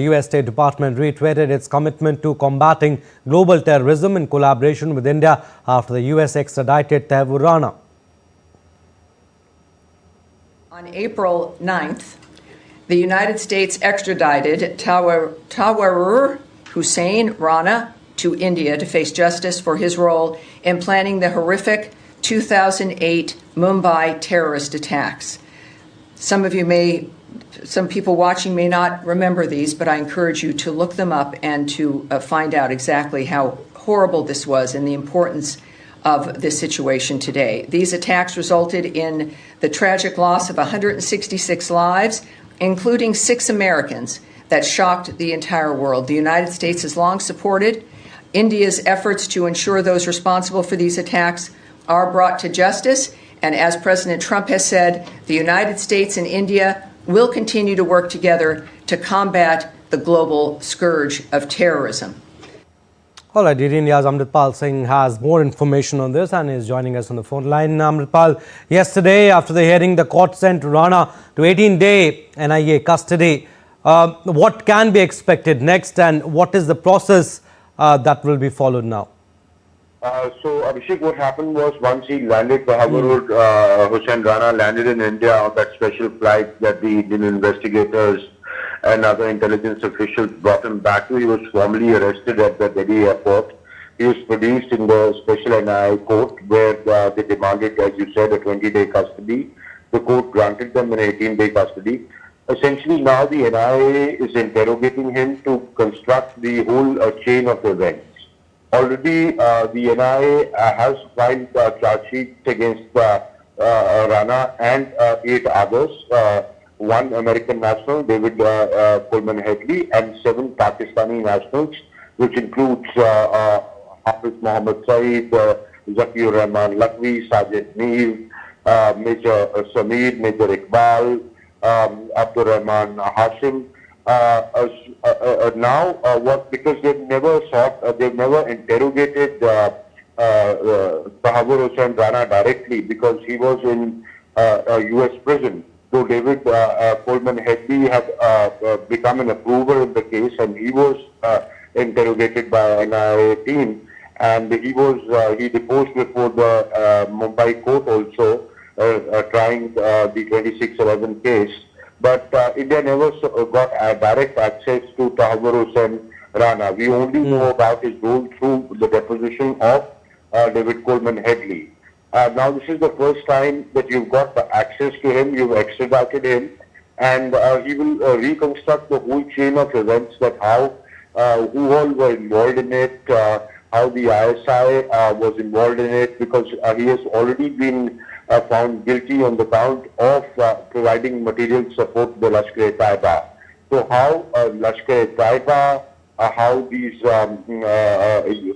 The U.S. State Department reiterated its commitment to combating global terrorism in collaboration with India after the U.S. extradited Taiwo Rana. On April 9th, the United States extradited Taiwo Hussein Rana to India to face justice for his role in planning the horrific 2008 Mumbai terrorist attacks. Some people watching may not remember these, but I encourage you to look them up and to find out exactly how horrible this was and the importance of this situation today. These attacks resulted in the tragic loss of 166 lives, including 6 Americans, that shocked the entire world. The United States has long supported India's efforts to ensure those responsible for these attacks are brought to justice. And as President Trump has said, the United States and India will continue to work together to combat the global scourge of terrorism. All right, India's Amritpal Singh has more information on this and is joining us on the phone line. Amritpal, yesterday after the hearing, the court sent Rana to 18-day NIA custody. What can be expected next, and what is the process that will be followed now? So, Abhishek, what happened was once he landed, Prasar Hussein Rana landed in India on that special flight that the Indian investigators and other intelligence officials brought him back to. He was formally arrested at the Delhi airport. He was produced in the special NIA court where they demanded, as you said, a 20-day custody. The court granted them an 18-day custody. Essentially, now the NIA is interrogating him to construct the whole chain of events. Already, the NIA has filed charge sheets against Rana and 8 others. 1 American national, David Coleman Headley, and 7 Pakistani nationals, which includes Hafiz Mohammed Saeed, Zakir Rahman Lakwi, Sajid Mir, Major Sameer, Major Iqbal, Abdur Rahman Hashim. Because they've never interrogated Prasar Hussein Rana directly because he was in a U.S. prison. Though David Coleman Headley had become an approver in the case, and he was interrogated by NIA team, and he deposed before the Mumbai court also, trying the 2611 case. But India never got direct access to Prasar Hussein Rana. We only know about his role through the deposition of David Coleman Headley. Now this is the first time that you've got access to him, you've extradited him, and he will reconstruct the whole chain of events, that who all were involved in it, how the ISI was involved in it, because he has already been found guilty on the count of providing material support to the Lashkar-e-Taiba. So how Lashkar-e-Taiba, how these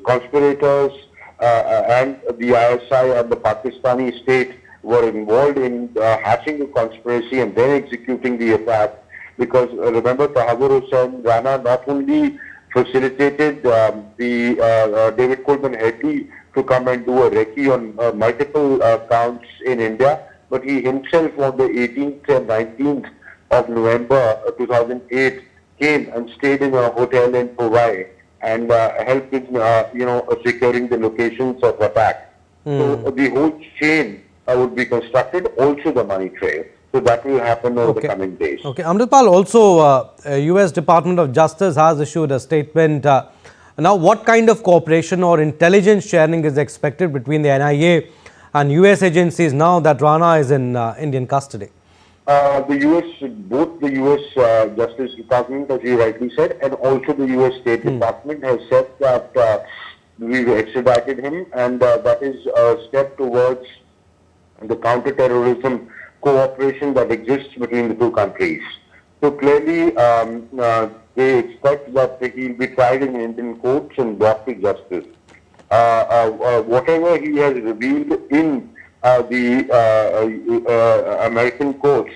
conspirators and the ISI and the Pakistani state were involved in hatching a conspiracy and then executing the attack. Because remember, Prasar Hussein Rana not only facilitated David Coleman Headley to come and do a recce on multiple counts in India, but he himself on the 18th and 19th of November 2008 came and stayed in a hotel in Powai and helped in securing the locations of attack. So the whole chain would be constructed, also the money trail. So that will happen over the coming days. Okay, Amritpal, also U.S. Department of Justice has issued a statement. Now, what kind of cooperation or intelligence sharing is expected between the NIA and U.S. agencies now that Rana is in Indian custody? Both the U.S. Justice Department, as you rightly said, and also the U.S. State Department has said that we've extradited him, and that is a step towards the counter-terrorism cooperation that exists between the two countries. So clearly, they expect that he'll be tried in Indian courts and brought to justice. Whatever he has revealed in the American courts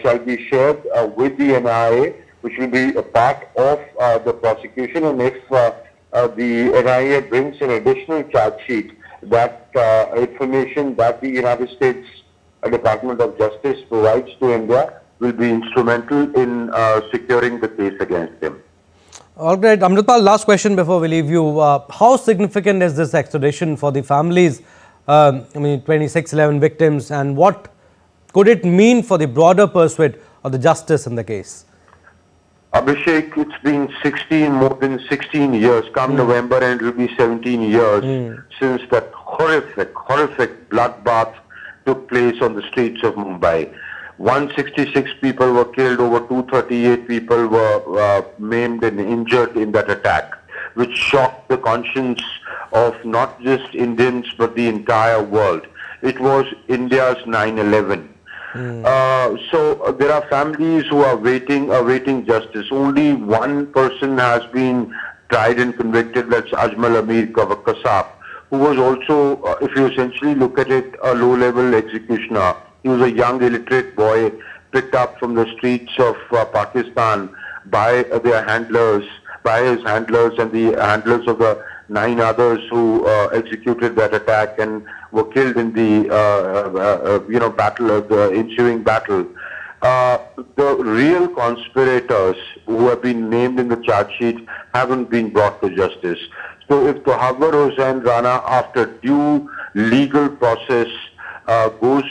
shall be shared with the NIA, which will be a part of the prosecution. And if the NIA brings an additional charge sheet, that information that the United States Department of Justice provides to India will be instrumental in securing the case against him. All right, Amritpal, last question before we leave you. How significant is this extradition for the families, 2611 victims, and what could it mean for the broader pursuit of the justice in the case? Abhishek, it's been more than 16 years, come November, and it will be 17 years since that horrific bloodbath took place on the streets of Mumbai. 166 people were killed, over 238 people were maimed and injured in that attack, which shocked the conscience of not just Indians but the entire world. It was India's 9/11. So there are families who are awaiting justice. Only one person has been tried and convicted, that's Ajmal Amir Kasab, who was also, if you essentially look at it, a low-level executioner. He was a young illiterate boy picked up from the streets of Pakistan by their handlers, by his handlers and the handlers of the 9 others who executed that attack and were killed in the the ensuing battle. The real conspirators who have been named in the charge sheet haven't been brought to justice. So if Tohawar Hossain Rana, after due legal process, goes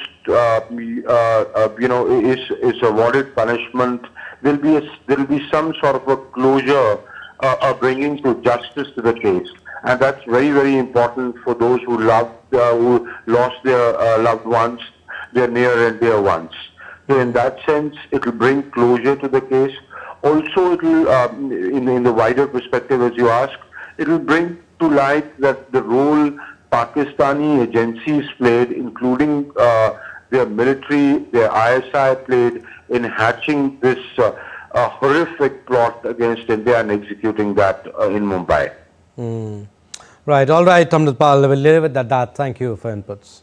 is awarded punishment, there will be some sort of a closure, bringing to justice to the case, and that's very, very important for those who lost their loved ones, their near and dear ones. So in that sense, it will bring closure to the case. Also, it will, in the wider perspective, as you ask, it will bring to light that the role Pakistani agencies played, including their military, their ISI played in hatching this horrific plot against India and executing that in Mumbai. Right, all right, Amritpal, we'll leave it at that. Thank you for inputs.